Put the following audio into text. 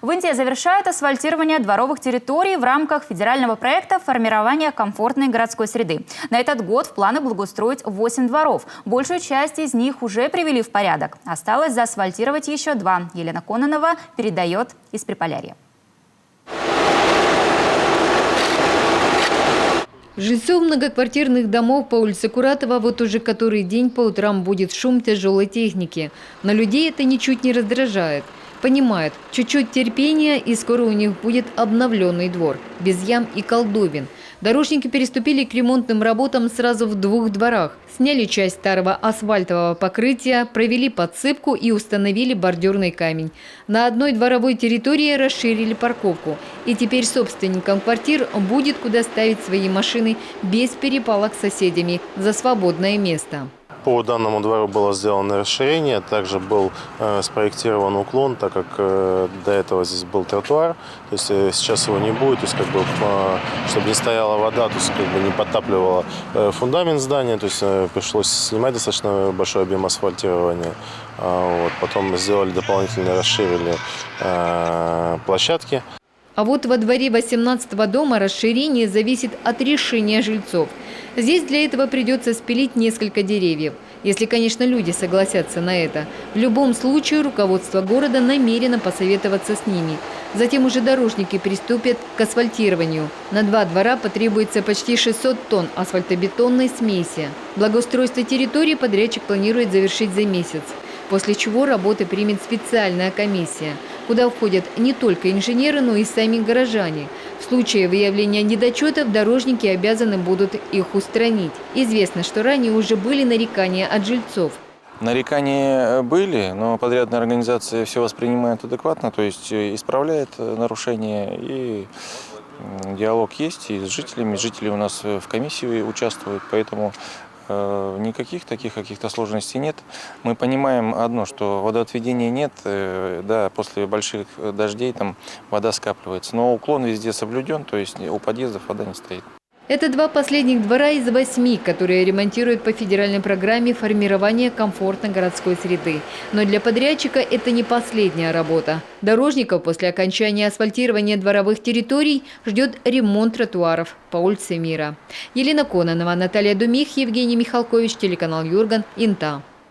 В Индии завершают асфальтирование дворовых территорий в рамках федерального проекта формирования комфортной городской среды. На этот год в планы благоустроить 8 дворов. Большую часть из них уже привели в порядок. Осталось заасфальтировать еще 2. Елена Кононова передает из Приполярья. Жильцов многоквартирных домов по улице Куратова вот уже который день по утрам будет шум тяжелой техники. Но людей это ничуть не раздражает. Понимают, чуть-чуть терпения, и скоро у них будет обновленный двор, без ям и колдобин. Дорожники переступили к ремонтным работам сразу в 2 дворах. Сняли часть старого асфальтового покрытия, провели подсыпку и установили бордюрный камень. На одной дворовой территории расширили парковку. И теперь собственникам квартир будет куда ставить свои машины без перепалок с соседями за свободное место. По данному двору было сделано расширение, также был спроектирован уклон, так как до этого здесь был тротуар, то есть сейчас его не будет, то есть чтобы не стояла вода, то есть не подтапливала фундамент здания, то есть пришлось снимать достаточно большой объем асфальтирования. Потом сделали дополнительно, расширили площадки. А вот во дворе 18-го дома расширение зависит от решения жильцов. Здесь для этого придется спилить несколько деревьев. Если, конечно, люди согласятся на это. В любом случае руководство города намерено посоветоваться с ними. Затем уже дорожники приступят к асфальтированию. На 2 двора потребуется почти 600 тонн асфальтобетонной смеси. Благоустройство территории подрядчик планирует завершить за месяц. После чего работы примет специальная комиссия, куда входят не только инженеры, но и сами горожане. В случае выявления недочетов дорожники обязаны будут их устранить. Известно, что ранее уже были нарекания от жильцов. Нарекания были, но подрядная организация все воспринимает адекватно, то есть исправляет нарушения, и диалог есть и с жителями. Жители у нас в комиссии участвуют, поэтому никаких таких каких-то сложностей нет. Мы понимаем одно, что водоотведения нет, да, после больших дождей там вода скапливается, но уклон везде соблюден, то есть у подъездов вода не стоит. Это 2 последних двора из 8, которые ремонтируют по федеральной программе формирования комфортной городской среды. Но для подрядчика это не последняя работа. Дорожников после окончания асфальтирования дворовых территорий ждет ремонт тротуаров по улице Мира. Елена Кононова, Наталья Думих, Евгений Михалкович, телеканал Юрган, Инта.